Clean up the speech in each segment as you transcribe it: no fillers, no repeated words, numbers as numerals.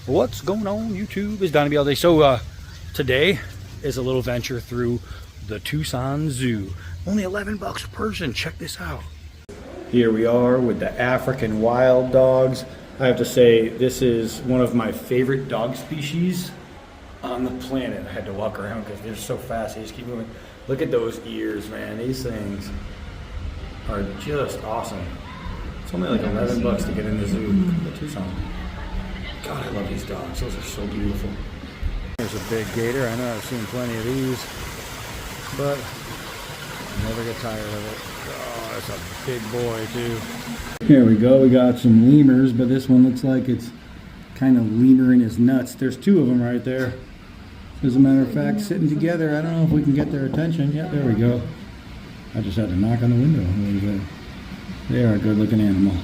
What's going on YouTube? It's Donnie all day. So today is a little venture through the Tucson Zoo. Only 11 bucks a person. Check this out. Here we are with the African wild dogs. I have to say this is one of my favorite dog species on the planet. I had to walk around because they're so fast. They just keep moving. Look at those ears, man. These things are just awesome. It's only like 11 bucks to get in the zoo in the Tucson. God, I love these dogs. Those are so beautiful. There's a big gator. I know I've seen plenty of these, but I never get tired of it. Oh, that's a big boy too. Here we go. We got some lemurs, but this one looks like it's kind of leaner in his nuts. There's two of them right there. As a matter of fact, sitting together. I don't know if we can get their attention. Yeah, there we go. I just had to knock on the window a little bit. They are a good looking animal.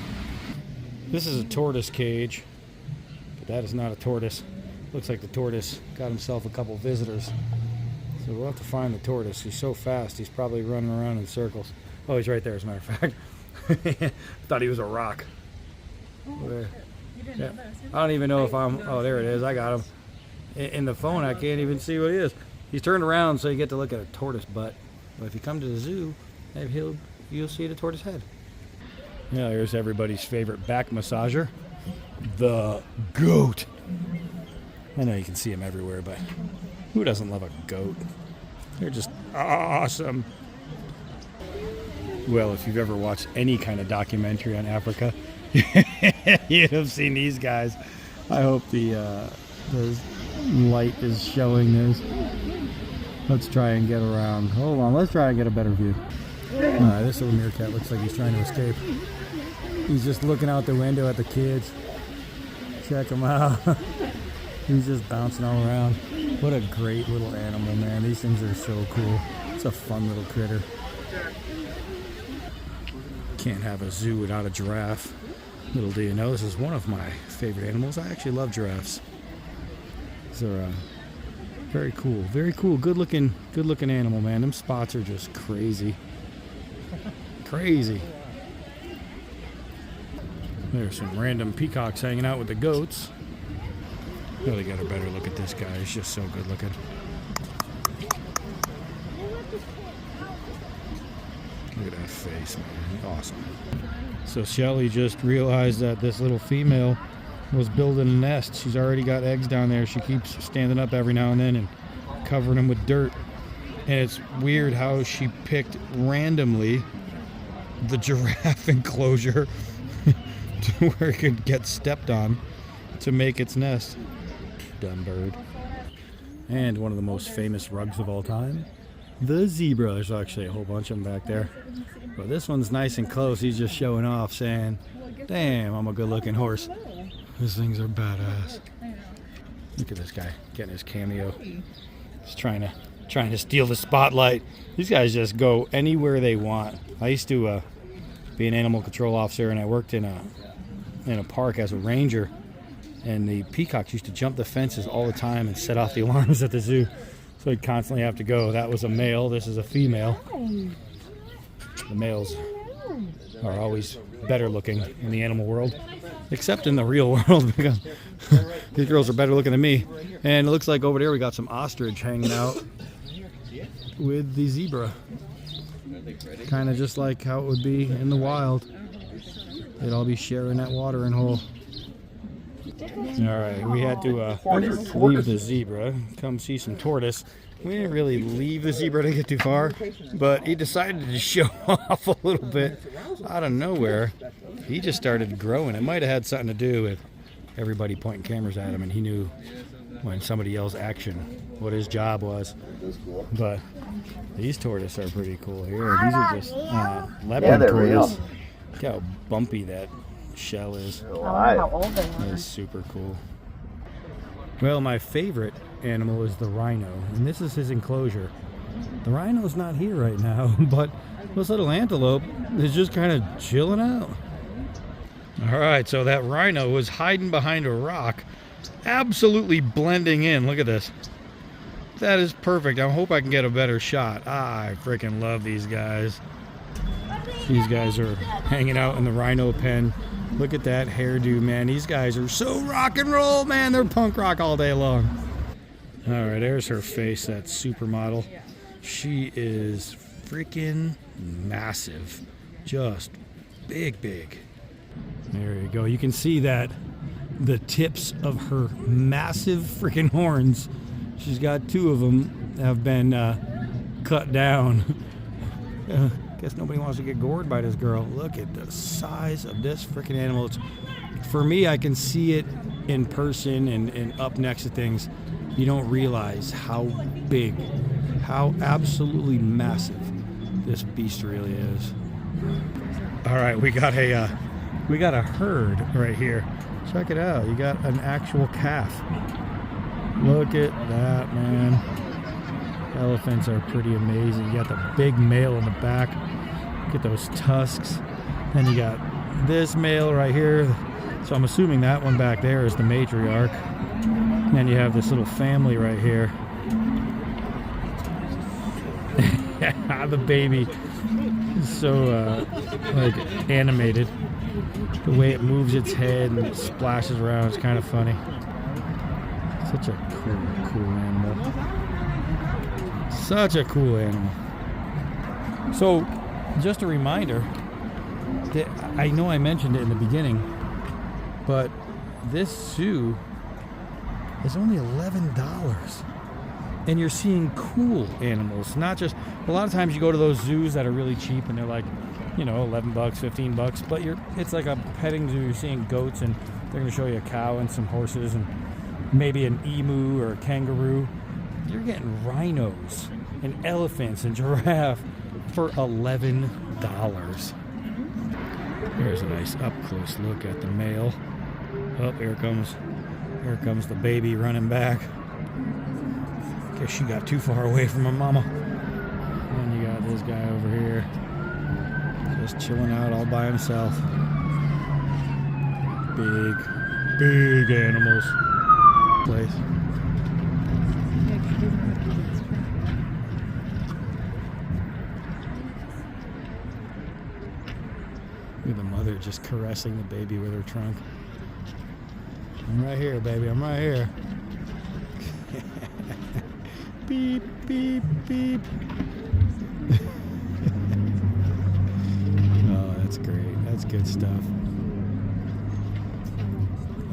This is a tortoise cage. That is not a tortoise. Looks like the tortoise got himself a couple visitors. So we'll have to find the tortoise. He's so fast, he's probably running around in circles. Oh, he's right there, as a matter of fact. Thought he was a rock. Yeah. I don't even know if I'm... Oh, there it is. I got him. In the phone, I can't even see what he is. He's turned around, so you get to look at a tortoise butt. But if you come to the zoo, maybe you'll see the tortoise head. Yeah, here's everybody's favorite back massager. The goat. I know you can see them everywhere, but who doesn't love a goat? They're just awesome. Well, if you've ever watched any kind of documentary on Africa, you'd have seen these guys. I hope the light is showing this. Let's try and get around. Hold on, let's try and get a better view. Alright, this little meerkat looks like he's trying to escape. He's just looking out the window at the kids. Check him out. He's just bouncing all around. What a great little animal, man. These things are so cool. It's a fun little critter. Can't have a zoo without a giraffe. Little do you know, this is one of my favorite animals. I actually love giraffes. These are very cool. Very cool. Good looking animal, man. Them spots are just crazy. Crazy. There's some random peacocks hanging out with the goats. Really got a better look at this guy. He's just so good looking. Look at that face, man. Awesome. So Shelly just realized that this little female was building a nest. She's already got eggs down there. She keeps standing up every now and then and covering them with dirt. And it's weird how she picked randomly the giraffe enclosure to where it could get stepped on to make its nest. Dumb bird. And one of the most famous rugs of all time, the zebra. There's actually a whole bunch of them back there. But this one's nice and close. He's just showing off, saying, damn, I'm a good looking horse. These things are badass. Look at this guy getting his cameo. He's trying to steal the spotlight. These guys just go anywhere they want. I used to be an animal control officer, and I worked in a park as a ranger, and the peacocks used to jump the fences all the time and set off the alarms at the zoo, so I'd constantly have to go. That was a male. This is a female. The males are always better looking in the animal world, except in the real world, because these girls are better looking than me. And it looks like over there we got some ostrich hanging out with the zebra. Kind of just like how it would be in the wild. They'd all be sharing that watering hole. Alright, we had to leave the zebra, come see some tortoise. We didn't really leave the zebra to get too far, but he decided to show off a little bit out of nowhere. He just started growing. It might have had something to do with everybody pointing cameras at him, and he knew when somebody yells action what his job was. But these tortoises are pretty cool here. These are just leopard tortoise. Look how bumpy that shell is. How old they are. That's super cool. Well, my favorite animal is the rhino, and this is his enclosure. The rhino's not here right now, but this little antelope is just kind of chilling out. All right, so that rhino was hiding behind a rock, absolutely blending in. Look at this. That is perfect. I hope I can get a better shot. I freaking love these guys. These guys are hanging out in the rhino pen, Look at that hairdo, man. These guys are so rock and roll, man. They're punk rock all day long. All right, there's her face, that supermodel. She is freaking massive. Just big, big. There you go. You can see that the tips of her massive freaking horns, she's got 2 of them, have been cut down. Guess nobody wants to get gored by this girl. Look at the size of this freaking animal. It's, for me, I can see it in person and up next to things. You don't realize how big, how absolutely massive this beast really is. All right, we got a herd right here. Check it out. You got an actual calf. Look at that, man. Elephants are pretty amazing. You got the big male in the back. Look at those tusks. Then you got this male right here. So I'm assuming that one back there is the matriarch. And then you have this little family right here. The baby is so like animated. The way it moves its head and splashes around is kind of funny. Such a cool animal. Such a cool animal. So, just a reminder that I know I mentioned it in the beginning, but this zoo is only $11. And you're seeing cool animals, not just, a lot of times you go to those zoos that are really cheap and they're like, you know, $11, $15, but it's like a petting zoo. You're seeing goats and they're going to show you a cow and some horses and maybe an emu or a kangaroo. You're getting rhinos and elephants and giraffe for $11. Here's a nice up close look at the male. Oh, here comes the baby running back. Guess she got too far away from her mama. And you got this guy over here, just chilling out all by himself. Big animals. Place. Look at the mother just caressing the baby with her trunk. I'm right here, baby. I'm right here. Beep, beep, beep. Oh, that's great. That's good stuff.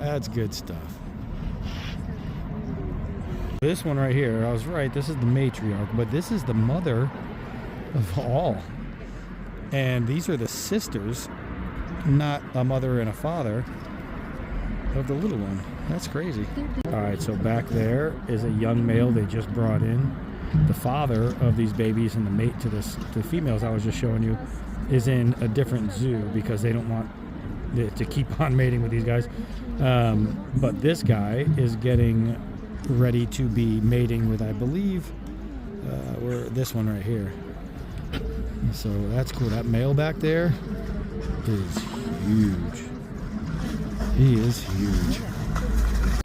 That's good stuff. This one right here, I was right, this is the matriarch, but this is the mother of all. And these are the sisters, not a mother and a father, of the little one. That's crazy. All right, so back there is a young male they just brought in. The father of these babies and the mate to the females I was just showing you is in a different zoo because they don't want to keep on mating with these guys. But this guy is getting ready to be mating with, I believe, this one right here. So that's cool. That male back there is huge. He is huge.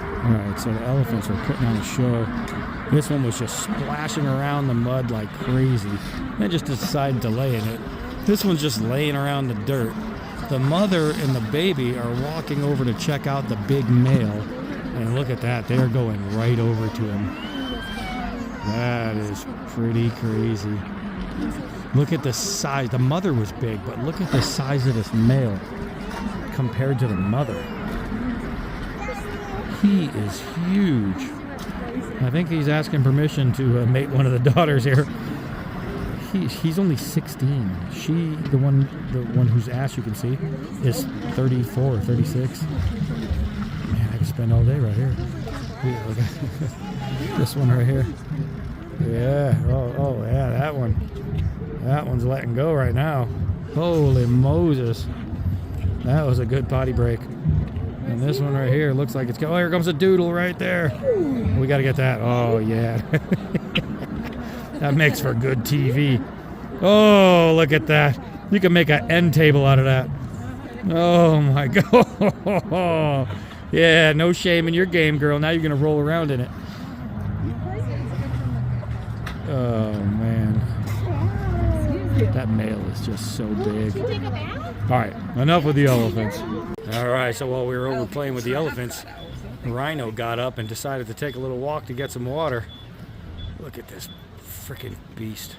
Alright, so the elephants are putting on a show. This one was just splashing around the mud like crazy. They just decided to lay in it. This one's just laying around the dirt. The mother and the baby are walking over to check out the big male. And look at that, they're going right over to him. That is pretty crazy. Look at the size. The mother was big, but look at the size of this male compared to the mother. He is huge. I think he's asking permission to mate one of the daughters here. He's only 16. The one whose ass you can see is 34 or 36. Man, I could spend all day right here. Yeah, look at this one right here. Yeah. Oh yeah, that one. That one's letting go right now. Holy Moses. That was a good potty break. And this one right here looks like it's going. Oh, here comes a doodle right there. We got to get that. Oh, yeah. That makes for good TV. Oh, look at that. You can make an end table out of that. Oh, my God. Yeah, no shame in your game, girl. Now you're going to roll around in it. Oh, man. That male is just so big. All right, enough with the elephants. All right, so while we were over playing with the elephants, Rhino got up and decided to take a little walk to get some water. Look at this freaking beast.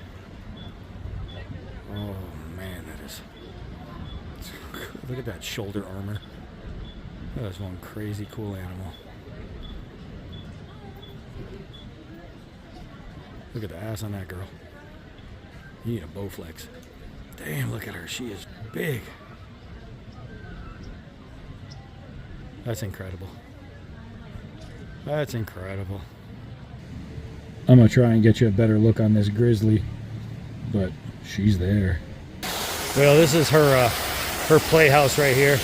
Oh man, that is... Look at that shoulder armor. That's one crazy cool animal. Look at the ass on that girl. You need a Bowflex. Damn, look at her. She is big. That's incredible. That's incredible. I'm gonna try and get you a better look on this grizzly, but she's there. Well, this is her playhouse right here.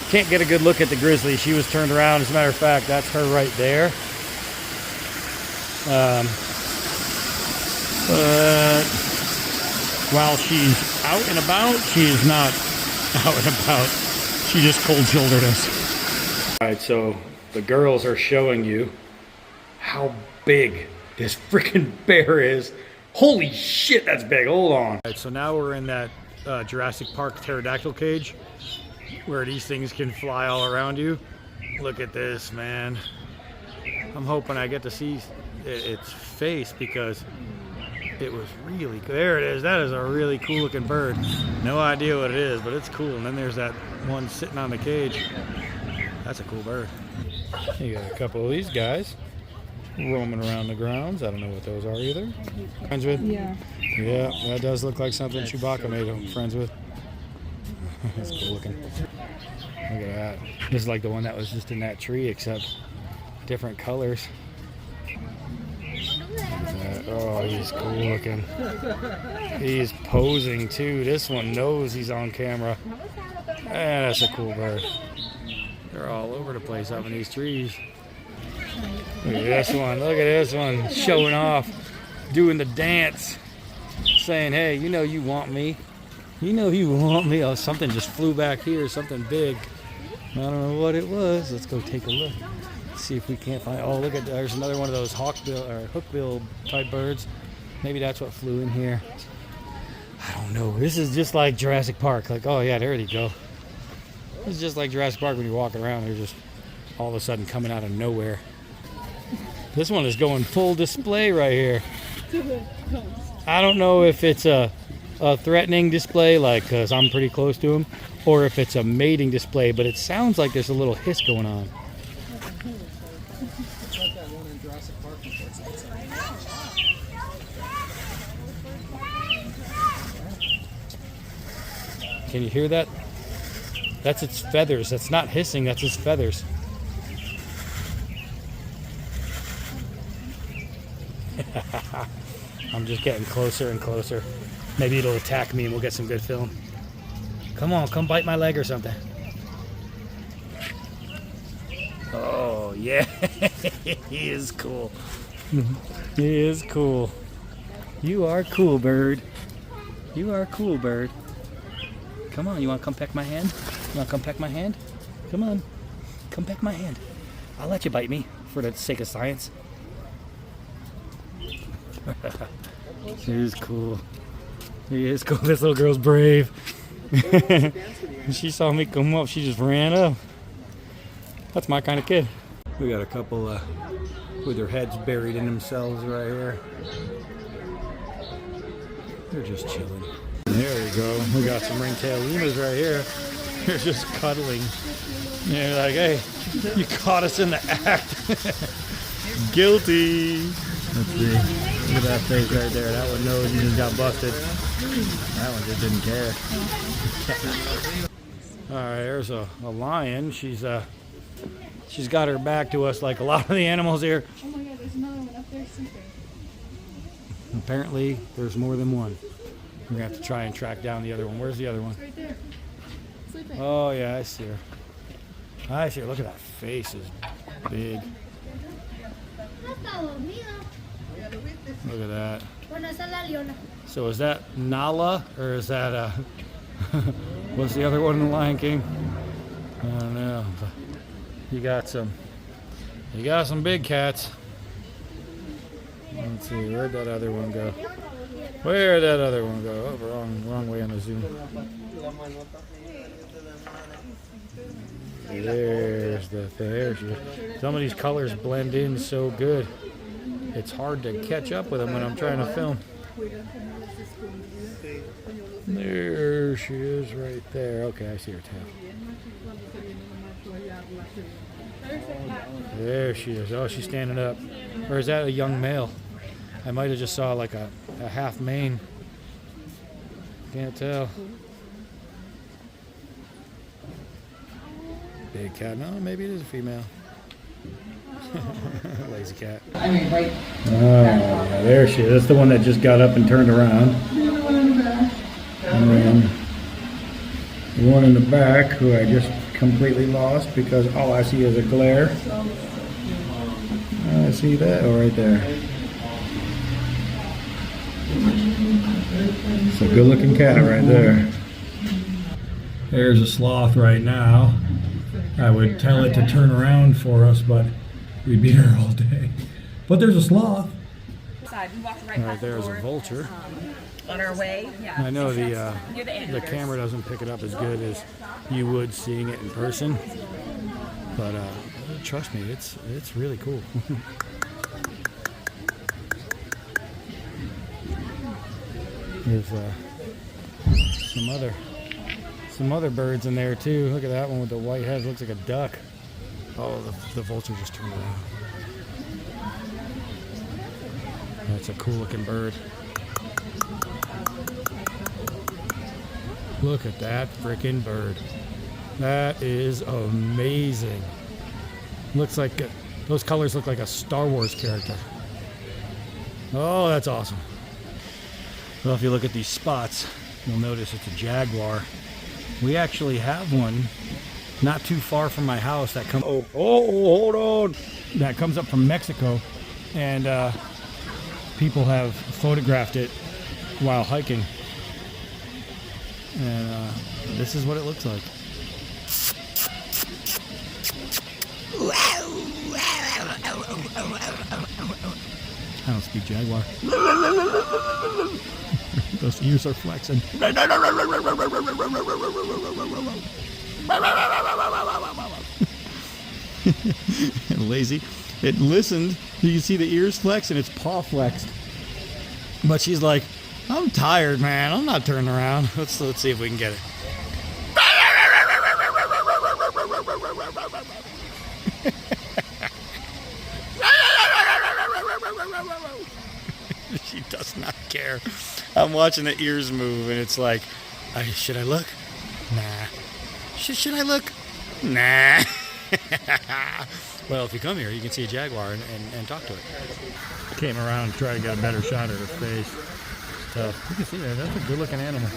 Can't get a good look at the grizzly. She was turned around. As a matter of fact, that's her right there. But while she's out and about, she is not out and about. She just cold-shouldered us. All right, so the girls are showing you how big this freaking bear is. Holy shit, that's big. Hold on. All right, so now we're in that Jurassic Park pterodactyl cage where these things can fly all around you. Look at this, man. I'm hoping I get to see its face because it was really good. There it is. That is a really cool looking bird. No idea what it is, but it's cool. And then there's that one sitting on the cage. That's a cool bird. You got a couple of these guys roaming around the grounds. I don't know what those are either. Friends with? Yeah. Yeah, that does look like something Chewbacca made them friends with. That's cool looking. Look at that. This is like the one that was just in that tree, except different colors. Oh, he's cool looking. He's posing too. This one knows he's on camera. That's a cool bird. They're all over the place up in these trees. Look at this one. Look at this one. Showing off. Doing the dance. Saying, hey, you know you want me. You know you want me. Oh, something just flew back here. Something big. I don't know what it was. Let's go take a look. See if we can't find. Oh, look at, there's another one of those hawkbill or hookbill type birds. Maybe that's what flew in here. I don't know. This is just like Jurassic Park. Like, oh yeah, there you go. It's just like Jurassic Park when you're walking around. They're just all of a sudden coming out of nowhere. This one is going full display right here. I don't know if it's a threatening display, like, because I'm pretty close to him, or if it's a mating display, but it sounds like there's a little hiss going on. Can you hear that? That's its feathers. That's not hissing, that's its feathers. I'm just getting closer and closer. Maybe it'll attack me and we'll get some good film. Come on, come bite my leg or something. Oh, yeah. He is cool. He is cool. You are cool, bird. You are cool, bird. Come on, you want to come peck my hand? You want to come peck my hand? Come on. Come peck my hand. I'll let you bite me for the sake of science. He is cool. He is cool. This little girl's brave. She saw me come up. She just ran up. That's my kind of kid. We got a couple with their heads buried in themselves right here. They're just chilling. There we go. We got some ringtail lemurs right here. They're just cuddling. They're like, hey, you caught us in the act. Guilty. Let's see. Look at that face right there. That one knows he just got busted. That one just didn't care. Alright, there's a lion. She's got her back to us like a lot of the animals here. Oh my god, there's another one up there sleeping. Apparently, there's more than one. We're going to have to try and track down the other one. Where's the other one? It's right there. Sleeping. Oh, yeah, I see her. I see her. Look at that face. It's big. Look at that. So is that Nala or is that what's the other one in the Lion King? I don't know. But you got some big cats. Let's see, where'd that other one go? Where'd that other one go? Oh, wrong way on the zoom. There's the thing. There she is. Some of these colors blend in so good. It's hard to catch up with them when I'm trying to film. There she is right there. Okay, I see her tail. There she is. Oh, she's standing up. Or is that a young male? I might have just saw like a half mane. Can't tell. Big cat. No, maybe it is a female. Lazy cat. I mean, right. Oh, there she is. That's the one that just got up and turned around. And then the one in the back, who I just completely lost because all I see is a glare. I see that. Oh, right there. It's a good-looking cat right there. There's a sloth right now. I would tell it to turn around for us, but we'd be here all day. But there's a sloth. Right there's a vulture. On our way, yeah. I know the camera doesn't pick it up as good as you would seeing it in person, but trust me, it's really cool. There's some other birds in there too. Look at that one with the white head. Looks like a duck. Oh, the vulture just turned around. That's a cool looking bird. Look at that freaking bird. That is amazing. Looks like those colors look like a Star Wars character. Oh, that's awesome. Well, if you look at these spots, you'll notice it's a jaguar. We actually have one not too far from my house that comes. Oh, hold on! That comes up from Mexico, and people have photographed it while hiking. And this is what it looks like. I don't speak jaguar. Those ears are flexing. Lazy. It listened. You can see the ears flex and its paw flexed. But she's like, I'm tired, man. I'm not turning around. Let's see if we can get it. She does not care. I'm watching the ears move, and it's like, should I look? Nah. Should I look? Nah. Well, if you come here, you can see a jaguar and talk to it. Came around and tried to get a better shot at her face. Tough. You can see that. That's a good-looking animal.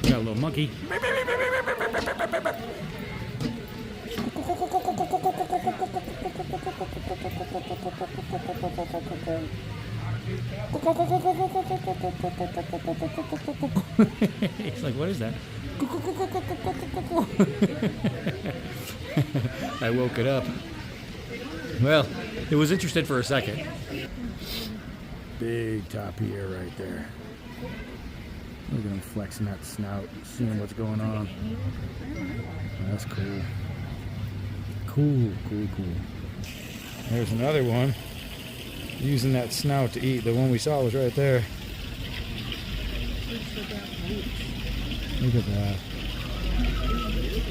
Got a little monkey. He's like, what is that? I woke it up. Well, it was interested for a second. Big top ear right there. Look at him flexing that snout, seeing what's going on. That's cool. Cool. There's another one using that snout to eat. The one we saw was right there. Look at that.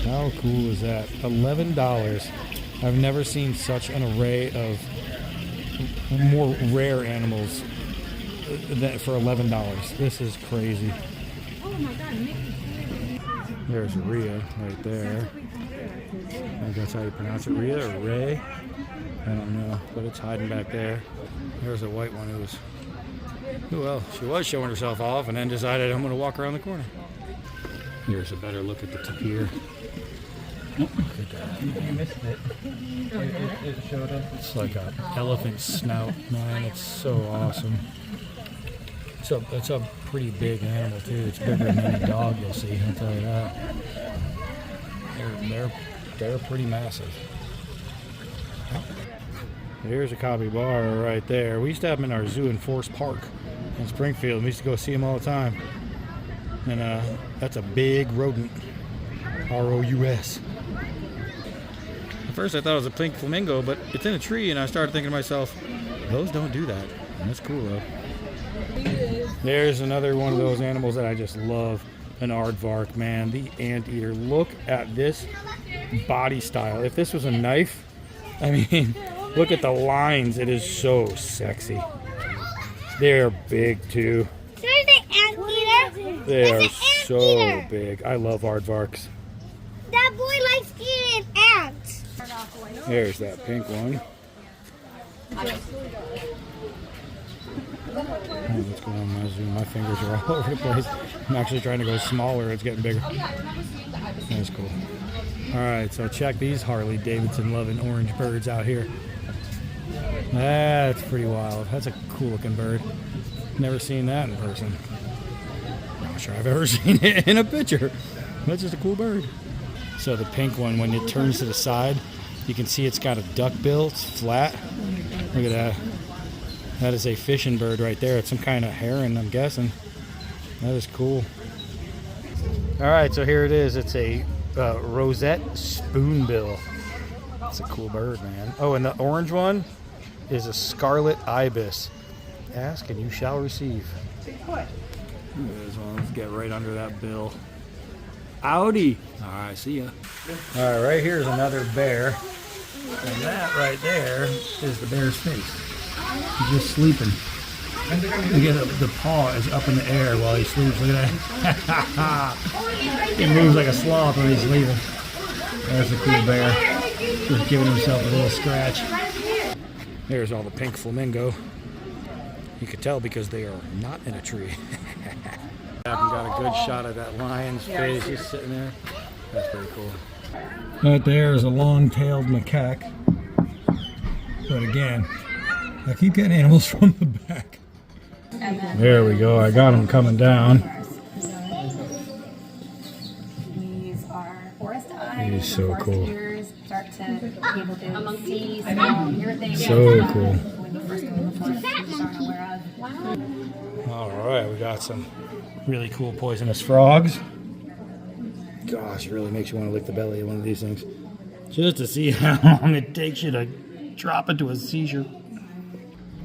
How cool is that? $11. I've never seen such an array of more rare animals for $11. This is crazy. Oh my God, There's Rhea right there. I think that's how you pronounce it, Rhea or Ray? I don't know, but it's hiding back there. There's a white one she was showing herself off and then decided I'm going to walk around the corner. Here's a better look at the tapir. Look at that. You missed it. It showed up. It's like an elephant snout, man. It's so awesome. It's a pretty big animal too. It's bigger than any dog you'll see, I'll tell you that. They're pretty massive. There's a capybara right there. We used to have them in our zoo in Forest Park in Springfield. We used to go see them all the time. And that's a big rodent. R-O-U-S. At first I thought it was a pink flamingo, but it's in a tree, and I started thinking to myself, those don't do that. And that's cool though. There's another one of those animals that I just love, an aardvark, man. The anteater. Look at this body style. If this was a knife, I mean, look at the lines. It is so sexy. They're big too. There's an anteater. They are so big. I love aardvarks. That boy likes eating ants. There's that pink one. Oh, what's going on in my zoom? My fingers are all over the place. I'm actually trying to go smaller. It's getting bigger. That's cool. All right, so check these Harley Davidson loving orange birds out here. That's pretty wild. That's a cool looking bird. Never seen that in person. Not sure I've ever seen it in a picture. That's just a cool bird. So the pink one, when it turns to the side, you can see it's got a duck bill. It's flat. Look at that. That is a fishing bird right there. It's some kind of heron, I'm guessing. That is cool. All right, so here it is. It's a rosette spoonbill. That's a cool bird, man. Oh, and the orange one is a scarlet ibis. Ask and you shall receive. Look at this one. Let's get right under that bill. Howdy. All right, see ya. All right, right here is another bear. And that right there is the bear's face. He's just sleeping. Look at the paw is up in the air while he sleeps. Look at that. He moves like a sloth when he's sleeping. That's a cool bear. Just giving himself a little scratch. There's all the pink flamingo. You could tell because they are not in a tree. I got a good shot of that lion's face just sitting there. That's pretty cool. Right there is a long-tailed macaque. But again, I keep getting animals from the back. There we go. I got him coming down. These are forest eyes. He's so forest cool. ears, start to be able to see, smell, hear things. So cool. When you first come in the forest, you aren't aware of. All right, we got some really cool poisonous frogs. Gosh, it really makes you want to lick the belly of one of these things. Just to see how long it takes you to drop into a seizure.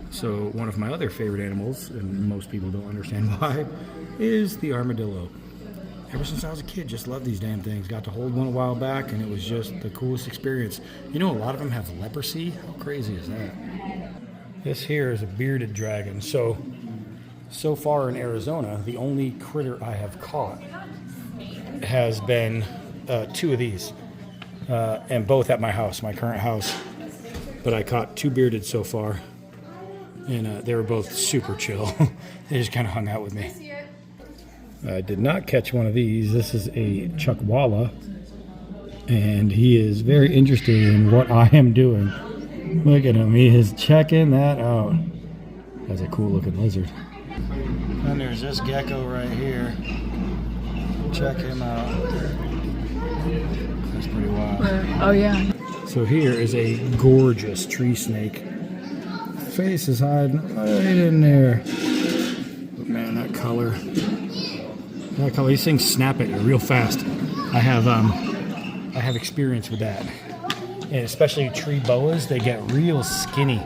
So one of my other favorite animals, and most people don't understand why, is the armadillo. Ever since I was a kid, just loved these damn things. Got to hold one a while back, and it was just the coolest experience. You know, a lot of them have leprosy. How crazy is that? This here is a bearded dragon. So far in Arizona, the only critter I have caught has been 2 of these, and both at my house, my current house. But I caught 2 bearded so far. And they were both super chill. They just kind of hung out with me. I did not catch one of these. This is a chuckwalla. And he is very interested in what I am doing. Look at him. He is checking that out. That's a cool looking lizard. And there's this gecko right here. Check him out. That's pretty wild. Oh, yeah. So here is a gorgeous tree snake. Face is hiding right in there. But man, that color. These things snap at you real fast. I have experience with that. And especially tree boas, they get real skinny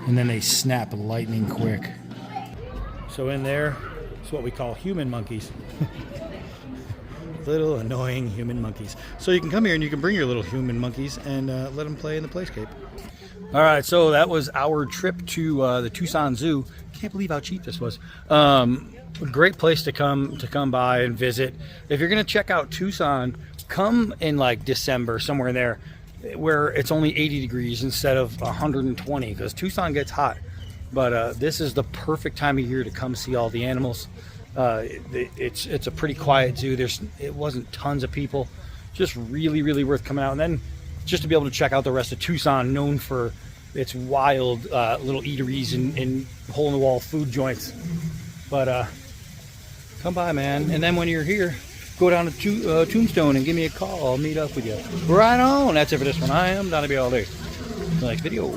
and then they snap lightning quick. So in there, it's what we call human monkeys. Little annoying human monkeys. So you can come here and you can bring your little human monkeys and let them play in the playscape. All right, so that was our trip to the Tucson Zoo. Can't believe how cheap this was. A great place to come by and visit. If you're gonna check out Tucson, come in like December, somewhere there, where it's only 80 degrees instead of 120, because Tucson gets hot. But this is the perfect time of year to come see all the animals. It's a pretty quiet zoo. It wasn't tons of people. Just really worth coming out. And then just to be able to check out the rest of Tucson, known for its wild little eateries and hole-in-the-wall food joints. But come by, man. And then when you're here, go down to Tombstone and give me a call. I'll meet up with you. Right on. That's it for this one. I am Donnie all day. Next video.